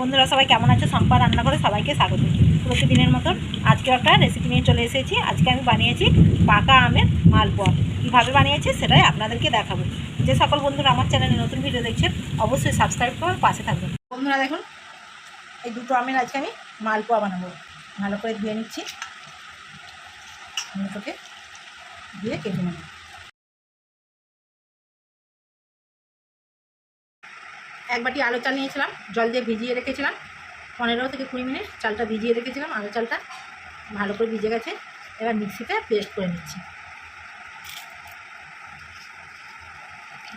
বন্ধুরা সবাই কেমন আছে? সম্পা রান্না করে সবাইকে স্বাগত। প্রতিদিনের মতন আজকে একটা রেসিপি নিয়ে চলে এসেছি। আজকে আমি বানিয়েছি পাকা আমের মালপোয়া। কীভাবে বানিয়েছি সেটাই আপনাদেরকে দেখাবো। যে সকল বন্ধুরা আমার চ্যানেলে নতুন ভিডিও দেখছেন অবশ্যই সাবস্ক্রাইব করে পাশে থাকবেন। বন্ধুরা দেখুন, এই দুটো আমের আজকে আমি মালপোয়া বানাবো। ভালো করে ধুয়ে নিচ্ছি, দুটোকে দিয়ে কেটে নেব। এক বাটি আলু চাল নিয়েছিলাম, জল দিয়ে ভিজিয়ে রেখেছিলাম 15 থেকে 20 মিনিট। চালটা ভিজিয়ে রেখেছিলাম, আলু চালটা ভালো করে ভিজে গেছে। এবার মিক্সিতে পেস্ট করে নিচ্ছি।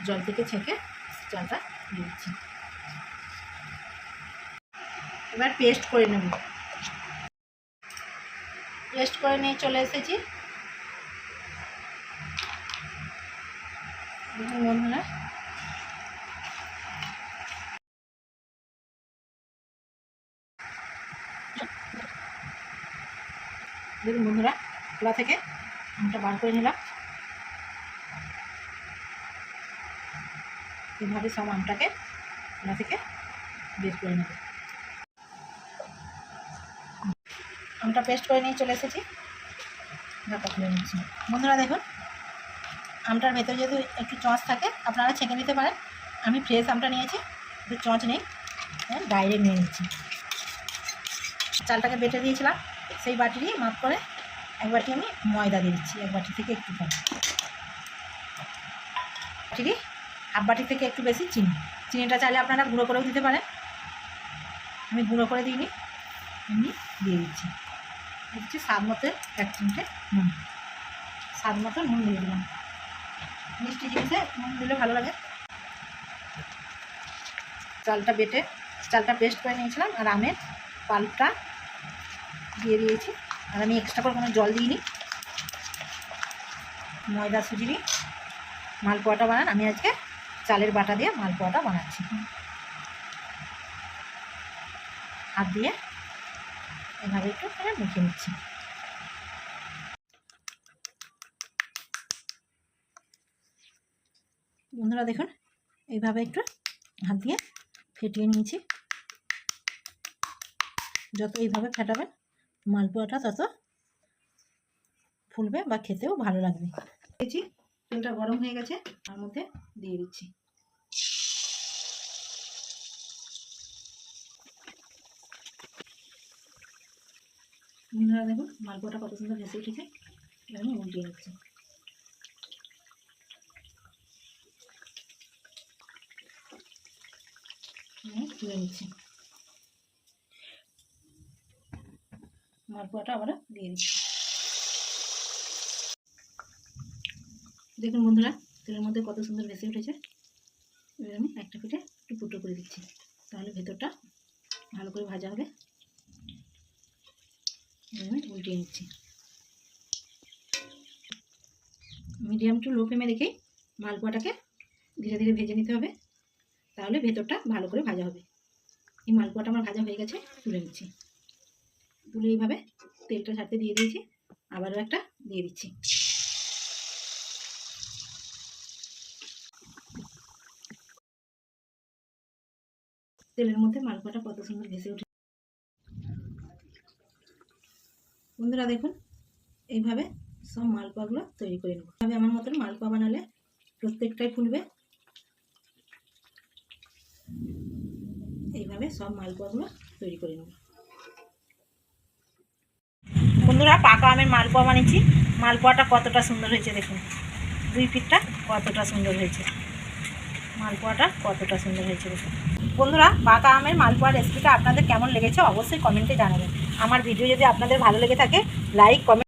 জল থেকে ছেঁকে চালটা দিয়ে দিচ্ছি। এবার পেস্ট করে নেব। পেস্ট করে নিয়ে চলে এসেছি। দেখুন বন্ধুরা, খোলা থেকে আমটা বার করে নিলাম। এইভাবে সব আমটাকে খোলা থেকে বের করে নেব। আমটা পেস্ট করে নিয়ে চলে এসেছি। ঢাকা খুলে নিচ্ছি। বন্ধুরা দেখুন, আমটার ভেতরে যদি একটু চঁচ থাকে আপনারা ছেঁকে নিতে পারেন। আমি ফ্রেশ আমটা নিয়েছি, একটু চঁচ নেই, ডাইরেক্ট নিয়ে নিচ্ছি। চালটাকে বেটে দিয়েছিলাম, সেই বাটিরই মাপ করে এক বাটি আমি ময়দা দিয়ে দিচ্ছি। এক বাটি থেকে একটু কম, বাটিরই হাফ বাটি থেকে একটু বেশি চিনিটা চাইলে আপনারা গুঁড়ো করেও দিতে পারেন। আমি গুঁড়ো করে দিইনি, এমনি দিয়ে দিচ্ছি। দিচ্ছি স্বাদ মতো 1 চিমটে নুন। স্বাদ মতো নুন দিয়ে দিলাম। মিষ্টি জিনিসে নুন দিলে ভালো লাগে। চালটা বেটে চালটা পেস্ট করে নিয়েছিলাম, আর আমের পাল্পটা দিয়ে দিয়েছি। আর আমি এক্সট্রা করে কোনো জল দিইনি। ময়দা সুজিরই মালপোয়াটা বানান, আমি আজকে চালের বাটা দিয়ে মালপোয়াটা বানাচ্ছি। হাত দিয়ে এভাবে একটু মেখে নিচ্ছি। বন্ধুরা দেখুন, এইভাবে একটু হাত দিয়ে ফেটিয়ে নিয়েছি। যত এইভাবে ফেটাবেন মালপোয়াটা তত ফুলবে বা খেতেও ভালো লাগবে। দিয়েছি, তেলটা গরম হয়ে গেছে, তার মধ্যে দিয়ে দিচ্ছি। বন্ধুরা দেখুন, মালপোয়াটা কত সুন্দর ভেসে উঠেছে। এবার আমি উল্টিয়ে নিচ্ছি। তুলে নিচ্ছি। মালপোয়াটা আবার দিয়ে দিচ্ছি। দেখুন বন্ধুরা, তেলের মধ্যে কত সুন্দর ভেসে উঠেছে। এবার আমি একটা পিঠে একটু ফুটো করে দিচ্ছি, তাহলে ভেতরটা ভালো করে ভাজা হবে। আমি উল্টিয়ে নিচ্ছি। মিডিয়াম টু লো ফ্লেমে রেখেই মালপোয়াটাকে ধীরে ধীরে ভেজে নিতে হবে, তাহলে ভেতরটা ভালো করে ভাজা হবে। এই মালপোয়াটা আমার ভাজা হয়ে গেছে, তুলে নিচ্ছি। তুলে এইভাবে তেলটা ছাড়তে দিয়ে দিয়েছি। আবারও একটা দিয়ে দিচ্ছি। তেলের মধ্যে মালপোয়াটা কত সুন্দর ভেসে উঠে। বন্ধুরা দেখুন, এইভাবে সব মালপোয়াগুলো তৈরি করে নেব। এইভাবে আমার মতন মালপোয়া বানালে প্রত্যেকটাই ফুলবে। এইভাবে সব মালপোয়াগুলো তৈরি করে নেব। বন্ধুরা, পাকা আমের মালপোয়া বানিয়েছি। মালপোয়াটা কতটা সুন্দর হয়েছে দেখুন। 2 পিঠটা কতটা সুন্দর হয়েছে। মালপোয়াটা কতটা সুন্দর হয়েছে দেখুন। বন্ধুরা, পাকা আমের মালপোয়া রেসিপিটা আপনাদের কেমন লেগেছে অবশ্যই কমেন্টে জানাবেন। আমার ভিডিও যদি আপনাদের ভালো লেগে থাকে লাইক কমেন্ট